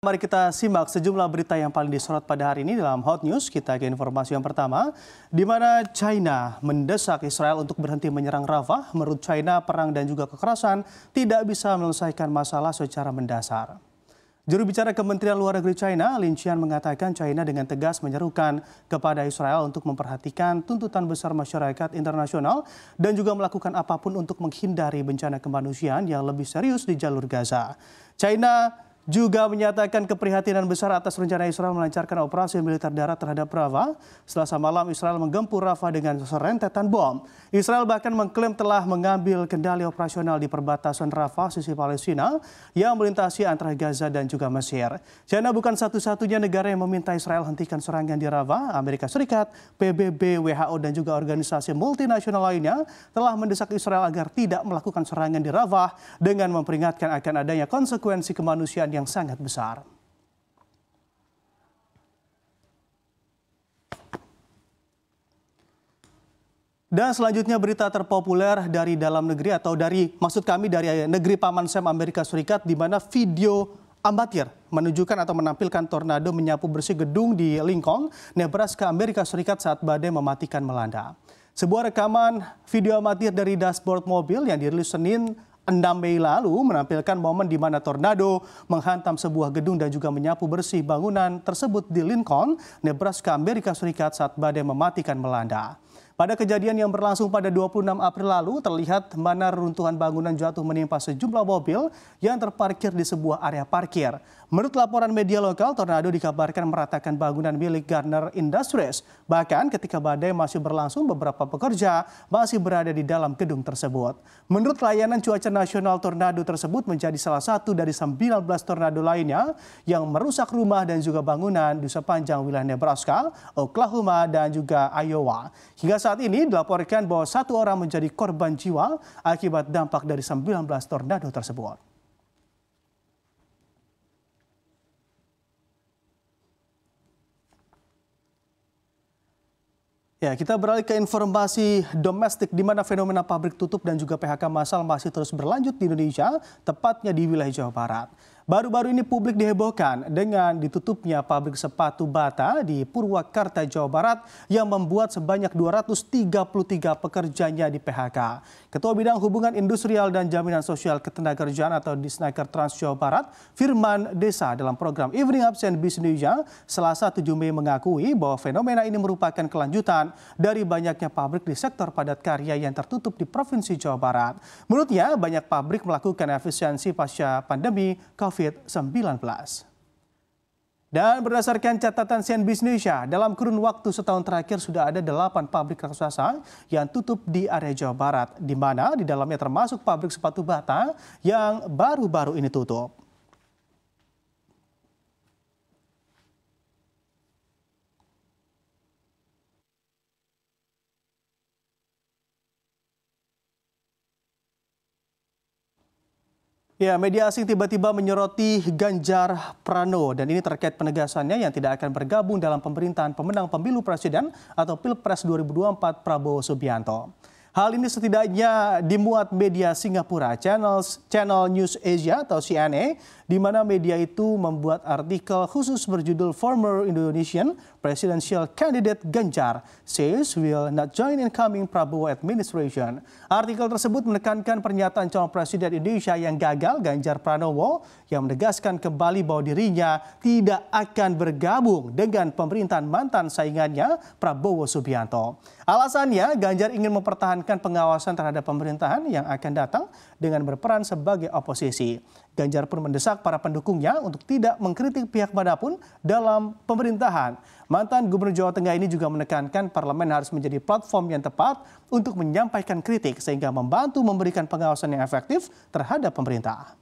Mari kita simak sejumlah berita yang paling disorot pada hari ini dalam Hot News. Kita ke informasi yang pertama, di mana China mendesak Israel untuk berhenti menyerang Rafah. Menurut China, perang dan juga kekerasan tidak bisa menyelesaikan masalah secara mendasar. Juru bicara Kementerian Luar Negeri China, Lin Qian, mengatakan China dengan tegas menyerukan kepada Israel untuk memperhatikan tuntutan besar masyarakat internasional dan juga melakukan apapun untuk menghindari bencana kemanusiaan yang lebih serius di jalur Gaza. China juga menyatakan keprihatinan besar atas rencana Israel melancarkan operasi militer darat terhadap Rafah. Selasa malam Israel menggempur Rafah dengan serentetan bom. Israel bahkan mengklaim telah mengambil kendali operasional di perbatasan Rafah sisi Palestina yang melintasi antara Gaza dan juga Mesir. China bukan satu-satunya negara yang meminta Israel hentikan serangan di Rafah. Amerika Serikat, PBB, WHO dan juga organisasi multinasional lainnya telah mendesak Israel agar tidak melakukan serangan di Rafah dengan memperingatkan akan adanya konsekuensi kemanusiaan yang sangat besar. Dan selanjutnya berita terpopuler dari dalam negeri atau dari negeri Paman Sam Amerika Serikat, di mana video amatir menunjukkan atau menampilkan tornado menyapu bersih gedung di Lincoln, Nebraska, Amerika Serikat saat badai mematikan melanda. Sebuah rekaman video amatir dari dashboard mobil yang dirilis Senin 6 Mei lalu menampilkan momen di mana tornado menghantam sebuah gedung dan juga menyapu bersih bangunan tersebut di Lincoln, Nebraska, Amerika Serikat saat badai mematikan melanda. Pada kejadian yang berlangsung pada 26 April lalu, terlihat mana reruntuhan bangunan jatuh menimpa sejumlah mobil yang terparkir di sebuah area parkir. Menurut laporan media lokal, tornado dikabarkan meratakan bangunan milik Garner Industries. Bahkan ketika badai masih berlangsung, beberapa pekerja masih berada di dalam gedung tersebut. Menurut layanan cuaca nasional, tornado tersebut menjadi salah satu dari 19 tornado lainnya yang merusak rumah dan juga bangunan di sepanjang wilayah Nebraska, Oklahoma, dan juga Iowa. Hingga saat ini dilaporkan bahwa satu orang menjadi korban jiwa akibat dampak dari 19 tornado tersebut. Ya, kita beralih ke informasi domestik, di mana fenomena pabrik tutup dan juga PHK massal masih terus berlanjut di Indonesia, tepatnya di wilayah Jawa Barat. Baru-baru ini publik dihebohkan dengan ditutupnya pabrik sepatu bata di Purwakarta, Jawa Barat yang membuat sebanyak 233 pekerjanya di PHK. Ketua Bidang Hubungan Industrial dan Jaminan Sosial Ketenagakerjaan atau Disnaker Trans Jawa Barat, Firman Desa, dalam program Evening Up CNBC Indonesia, Selasa 7 Mei mengakui bahwa fenomena ini merupakan kelanjutan dari banyaknya pabrik di sektor padat karya yang tertutup di Provinsi Jawa Barat. Menurutnya, banyak pabrik melakukan efisiensi pasca pandemi COVID-19. Dan berdasarkan catatan CNBC Indonesia, dalam kurun waktu setahun terakhir sudah ada 8 pabrik raksasa yang tutup di area Jawa Barat, di mana di dalamnya termasuk pabrik sepatu bata yang baru-baru ini tutup. Ya, media asing tiba-tiba menyoroti Ganjar Pranowo, dan ini terkait penegasannya yang tidak akan bergabung dalam pemerintahan pemenang pemilu presiden atau Pilpres 2024 Prabowo Subianto. Hal ini setidaknya dimuat media Singapura, Channel News Asia atau CNA, di mana media itu membuat artikel khusus berjudul Former Indonesian Presidential Candidate Ganjar says will not join incoming Prabowo administration. Artikel tersebut menekankan pernyataan calon presiden Indonesia yang gagal, Ganjar Pranowo, yang menegaskan kembali bahwa dirinya tidak akan bergabung dengan pemerintahan mantan saingannya Prabowo Subianto. Alasannya, Ganjar ingin mempertahankan pengawasan terhadap pemerintahan yang akan datang dengan berperan sebagai oposisi. Ganjar pun mendesak para pendukungnya untuk tidak mengkritik pihak manapun dalam pemerintahan. Mantan Gubernur Jawa Tengah ini juga menekankan parlemen harus menjadi platform yang tepat untuk menyampaikan kritik sehingga membantu memberikan pengawasan yang efektif terhadap pemerintah.